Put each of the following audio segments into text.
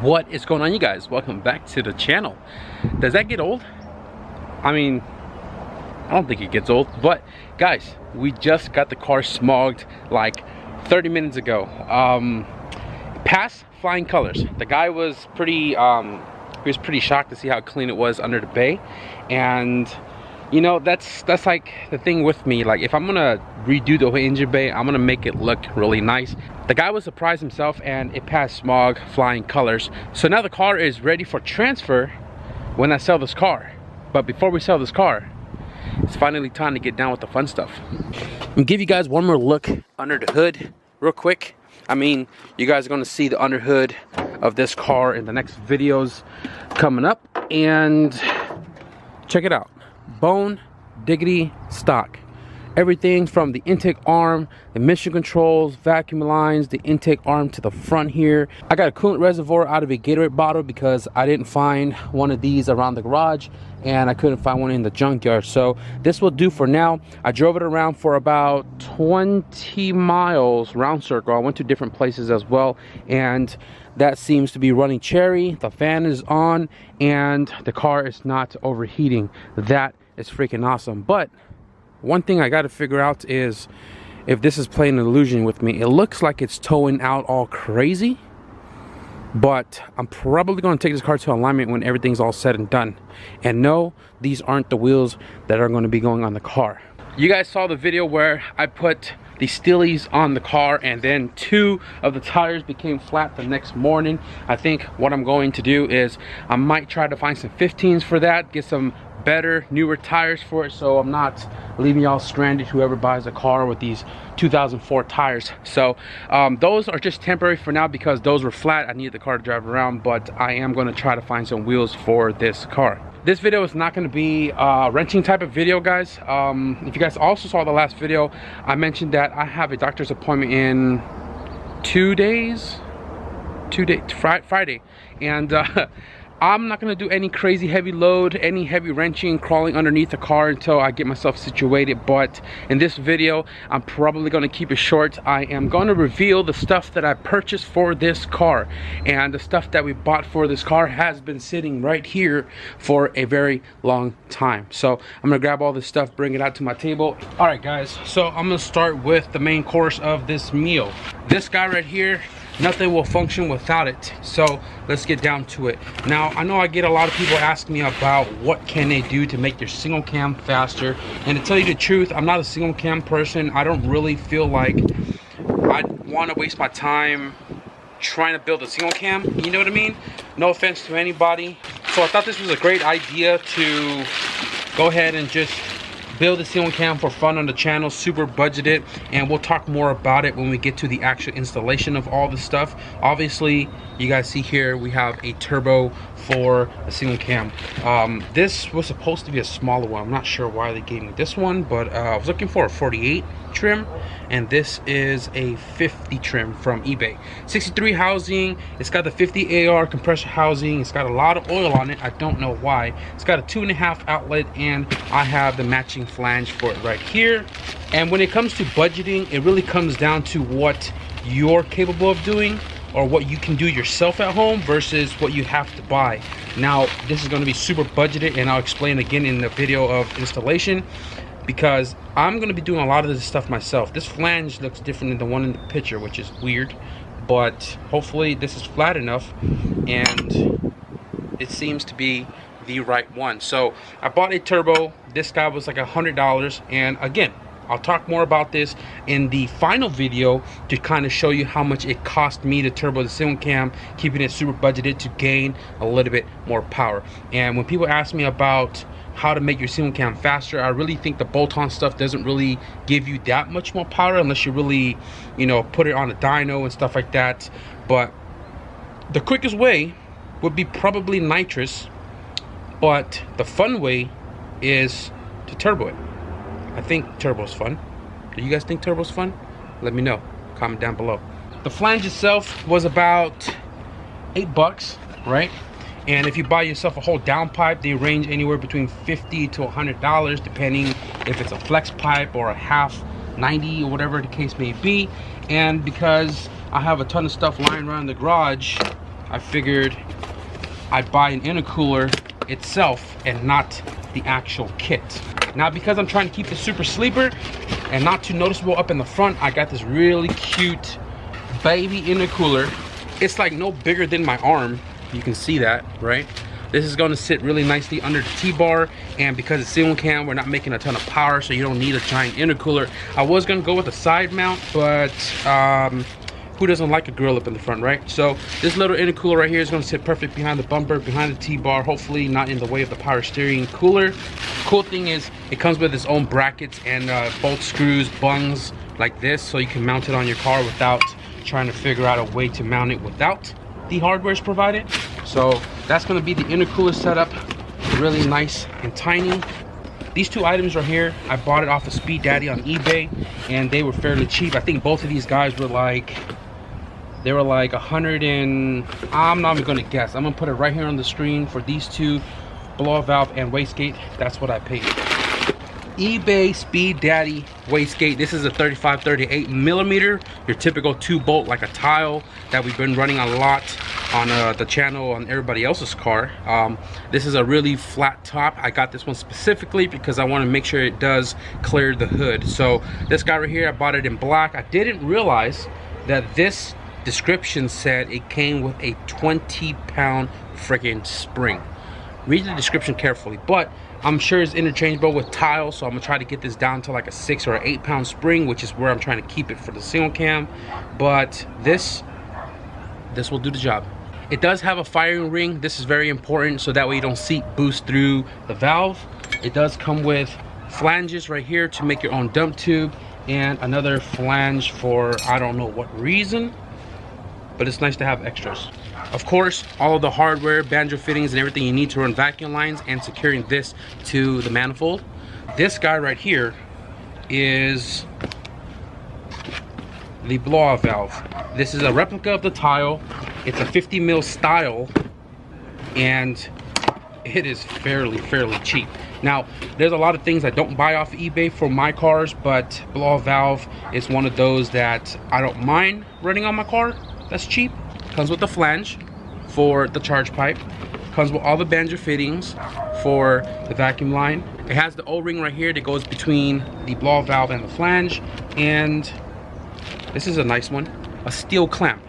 What is going on, you guys? Welcome back to the channel. Does that get old? I mean, I don't think it gets old, but guys, we just got the car smogged like 30 minutes ago. Past flying colors. The guy was pretty shocked to see how clean it was under the bay. And you know, that's like the thing with me. Like, if I'm gonna redo the whole engine bay, I'm gonna make it look really nice. The guy was surprised himself, and it passed smog flying colors. So now the car is ready for transfer when I sell this car. But before we sell this car, it's finally time to get down with the fun stuff. I'm gonna give you guys one more look under the hood real quick. I mean, you guys are gonna see the under hood of this car in the next videos coming up, and check it out. Bone diggity stock. Everything from the intake arm, the emission controls, vacuum lines, the intake arm to the front here. I got a coolant reservoir out of a Gatorade bottle because I didn't find one of these around the garage, and I couldn't find one in the junkyard. So this will do for now. I drove it around for about 20 miles round circle. I went to different places as well, and that seems to be running cherry. The fan is on and the car is not overheating. That is freaking awesome. But one thing I got to figure out is if this is playing an illusion with me. It looks like it's towing out all crazy, but I'm probably going to take this car to alignment when everything's all said and done. And no, these aren't the wheels that are going to be going on the car. You guys saw the video where I put the steelies on the car, and then 2 of the tires became flat the next morning. I think what I'm going to do is I might try to find some 15s for that, get some better newer tires for it, so I'm not leaving y'all stranded, whoever buys a car with these 2004 tires. So those are just temporary for now because those were flat. I need the car to drive around, but I am going to try to find some wheels for this car. This video is not going to be a wrenching type of video, guys. If you guys also saw the last video, I mentioned that I have a doctor's appointment in 2 days, Friday, and I'm not going to do any crazy heavy load, any heavy wrenching, crawling underneath the car until I get myself situated. But in this video, I'm probably going to keep it short. I am going to reveal the stuff that I purchased for this car. And the stuff that we bought for this car has been sitting right here for a very long time. So I'm going to grab all this stuff, bring it out to my table. Alright guys, so I'm going to start with the main course of this meal. This guy right here, nothing will function without it. So let's get down to it. Now, I know I get a lot of people asking me about what can they do to make their single cam faster. And to tell you the truth, I'm not a single cam person. I don't really feel like I want to waste my time trying to build a single cam. You know what I mean? No offense to anybody. So I thought this was a great idea to go ahead and just build a single cam for fun on the channel, super budgeted, and we'll talk more about it when we get to the actual installation of all the stuff. Obviously, you guys see here we have a turbo for a single cam. This was supposed to be a smaller one. I'm not sure why they gave me this one, but I was looking for a 48 trim, and this is a 50 trim from eBay. 63 housing. It's got the 50 AR compressor housing. It's got a lot of oil on it. I don't know why. It's got a 2.5 outlet, and I have the matching flange for it right here. And when it comes to budgeting, it really comes down to what you're capable of doing or what you can do yourself at home versus what you have to buy. Now, this is going to be super budgeted, and I'll explain again in the video of installation, because I'm going to be doing a lot of this stuff myself. This flange looks different than the one in the picture, which is weird, but hopefully this is flat enough and it seems to be the right one. So I bought a turbo. This guy was like $100, and again, I'll talk more about this in the final video to kind of show you how much it cost me to turbo the single cam, keeping it super budgeted to gain a little bit more power. And when people ask me about how to make your single cam faster, I really think the bolt-on stuff doesn't really give you that much more power unless you really, you know, put it on a dyno and stuff like that. But the quickest way would be probably nitrous, but the fun way is to turbo it. I think turbo's fun. Do you guys think turbo's fun? Let me know. Comment down below. The flange itself was about $8, right? And if you buy yourself a whole downpipe, they range anywhere between $50 to $100, depending if it's a flex pipe or a half 90 or whatever the case may be. And because I have a ton of stuff lying around the garage, I figured I'd buy an intercooler itself and not the actual kit. Now, because I'm trying to keep it super sleeper and not too noticeable up in the front, I got this really cute baby intercooler. It's like no bigger than my arm. You can see that, right? This is going to sit really nicely under the T-bar, and because it's single cam, we're not making a ton of power, so you don't need a giant intercooler. I was going to go with a side mount, but who doesn't like a grill up in the front, right? So this little intercooler right here is going to sit perfect behind the bumper, behind the T-bar, hopefully not in the way of the power steering cooler. Cool thing is it comes with its own brackets and bolt screws, bungs like this, so you can mount it on your car without trying to figure out a way to mount it without the hardware is provided. So that's going to be the intercooler setup, really nice and tiny. These two items right here, I bought it off of Speed Daddy on eBay, and they were fairly cheap. I think both of these guys were like, they were like 100 and, I'm not even going to guess. I'm going to put it right here on the screen for these two, blow-off valve and wastegate. That's what I paid. eBay Speed Daddy wastegate. This is a 35-38 millimeter, your typical 2-bolt like a tile that we've been running a lot on the channel on everybody else's car. This is a really flat top. I got this one specifically because I want to make sure it does clear the hood. So this guy right here, I bought it in black. I didn't realize that this description said it came with a 20-pound freaking spring. Read the description carefully, but I'm sure it's interchangeable with tile, so I'm gonna try to get this down to like a 6 or 8 pound spring, which is where I'm trying to keep it for the single cam. But this will do the job. It does have a firing ring. This is very important, so that way you don't seat boost through the valve. It does come with flanges right here to make your own dump tube, and another flange for I don't know what reason, but it's nice to have extras. Of course, all of the hardware, banjo fittings, and everything you need to run vacuum lines and securing this to the manifold. This guy right here is the blow-off valve. This is a replica of the tile. It's a 50 mil style, and it is fairly cheap. Now, there's a lot of things I don't buy off eBay for my cars, but blow-off valve is one of those that I don't mind running on my car. That's cheap. Comes with the flange for the charge pipe. Comes with all the banjo fittings for the vacuum line. It has the O-ring right here that goes between the blow-off valve and the flange. And this is a nice one. A steel clamp.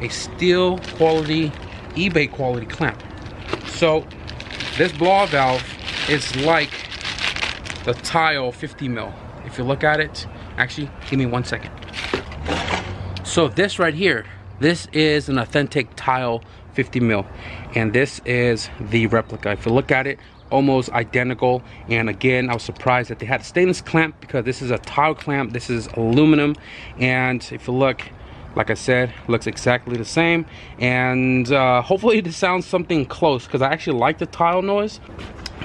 A steel quality, eBay quality clamp. So this blow-off valve is like the tile 50 mil. If you look at it, actually, give me 1 second. So this right here, this is an authentic tile 50 mil, and this is the replica. If you look at it, almost identical. And again, I was surprised that they had a stainless clamp because this is a tile clamp. This is aluminum, and if you look, like I said, looks exactly the same. And hopefully this sounds something close, because I actually like the tile noise.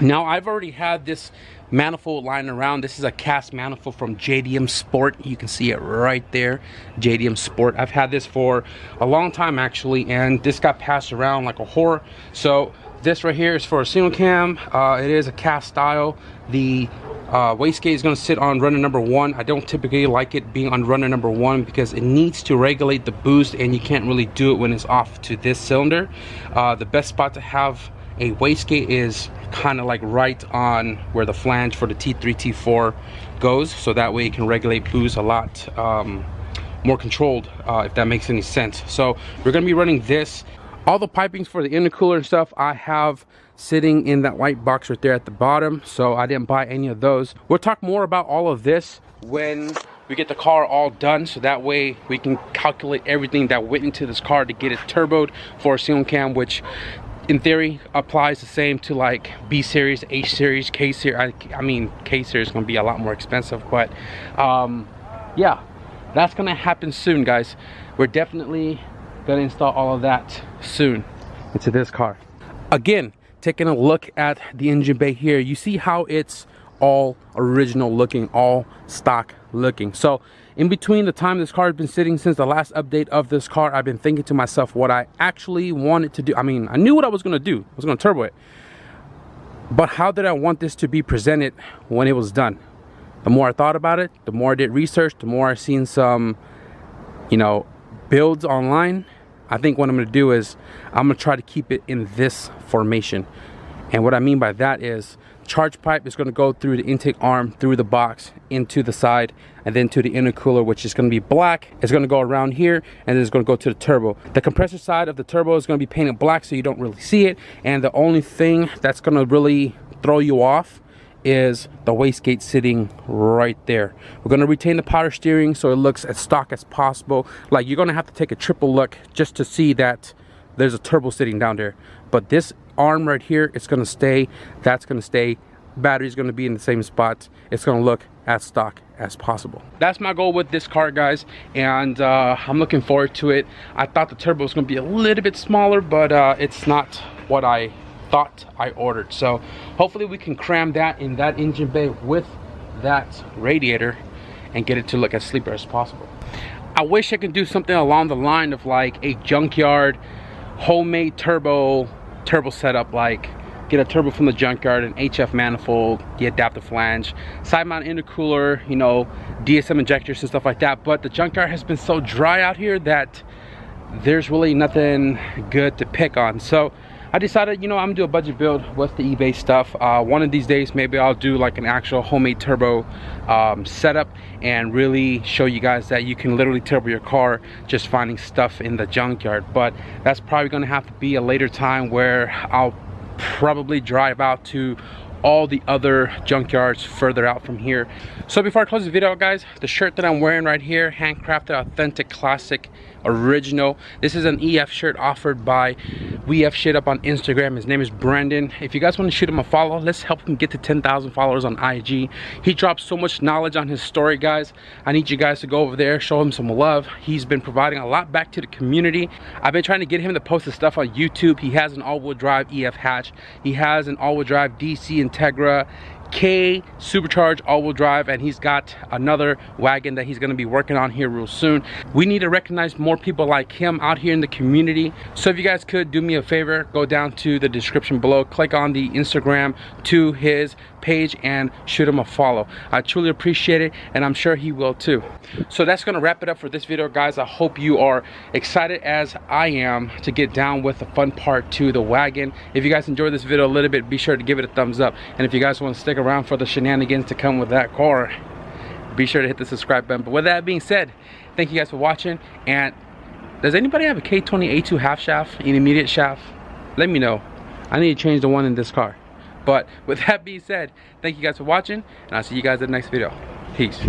Now, I've already had this manifold lying around. This is a cast manifold from JDM Sport. You can see it right there, JDM Sport. I've had this for a long time actually, and this got passed around like a whore. So this right here is for a single cam. It is a cast style. The wastegate is going to sit on runner number 1. I don't typically like it being on runner number 1 because it needs to regulate the boost, and you can't really do it when it's off to this cylinder. The best spot to have a wastegate is kind of like right on where the flange for the T3, T4 goes, so that way you can regulate boost a lot more controlled, if that makes any sense. So we're going to be running this. All the pipings for the intercooler and stuff I have sitting in that white box right there at the bottom, so I didn't buy any of those. We'll talk more about all of this when we get the car all done, so that way we can calculate everything that went into this car to get it turboed for a single cam, which in theory applies the same to like B series, H series, K series. I mean, K series is going to be a lot more expensive, but yeah, that's going to happen soon, guys. We're definitely going to install all of that soon into this car. Again, taking a look at the engine bay here, you see how it's all original looking, all stock looking. So in between the time this car has been sitting since the last update of this car, I've been thinking to myself what I actually wanted to do. I mean, I knew what I was going to do. I was going to turbo it, but how did I want this to be presented when it was done? The more I thought about it, the more I did research, the more I seen some, you know, builds online. I think what I'm gonna do is I'm gonna try to keep it in this formation. And what I mean by that is charge pipe is gonna go through the intake arm, through the box, into the side, and then to the intercooler, which is gonna be black. It's gonna go around here, and then it's gonna go to the turbo. The compressor side of the turbo is gonna be painted black so you don't really see it. And the only thing that's gonna really throw you off is the wastegate sitting right there. We're going to retain the power steering so it looks as stock as possible. Like, you're going to have to take a triple look just to see that there's a turbo sitting down there. But this arm right here, it's going to stay. That's going to stay. Battery's going to be in the same spot. It's going to look as stock as possible. That's my goal with this car, guys, and I'm looking forward to it. I thought the turbo was going to be a little bit smaller, but it's not what I thought I ordered. So hopefully we can cram that in that engine bay with that radiator and get it to look as sleeper as possible. I wish I could do something along the line of like a junkyard homemade turbo setup, like get a turbo from the junkyard, an HF manifold, the adapter flange, side mount intercooler, you know, DSM injectors and stuff like that. But the junkyard has been so dry out here that there's really nothing good to pick on. So I decided, you know, I'm gonna do a budget build with the eBay stuff. One of these days, maybe I'll do like an actual homemade turbo setup and really show you guys that you can literally turbo your car just finding stuff in the junkyard. But that's probably gonna have to be a later time where I'll probably drive out to all the other junkyards further out from here. So before I close the video, guys, the shirt that I'm wearing right here, handcrafted, authentic, classic, original. This is an EF shirt offered by We F Shit up on Instagram. His name is Brandon. If you guys want to shoot him a follow, let's help him get to 10,000 followers on IG. He drops so much knowledge on his story, guys. I need you guys to go over there, show him some love. He's been providing a lot back to the community. I've been trying to get him to post his stuff on YouTube. He has an all-wheel drive EF hatch. He has an all-wheel drive DC Integra K supercharged all-wheel drive, and he's got another wagon that he's going to be working on here real soon. We need to recognize more people like him out here in the community. So if you guys could do me a favor, go down to the description below, click on the Instagram to his page and shoot him a follow. I truly appreciate it, and I'm sure he will too. So that's going to wrap it up for this video, guys. I hope you are excited as I am to get down with the fun part to the wagon. If you guys enjoyed this video a little bit, be sure to give it a thumbs up, and if you guys want to stick around for the shenanigans to come with that car, be sure to hit the subscribe button. But with that being said, thank you guys for watching. And does anybody have a K20 A2 half shaft, an immediate shaft? Let me know. I need to change the one in this car. But with that being said, thank you guys for watching, and I'll see you guys in the next video. Peace.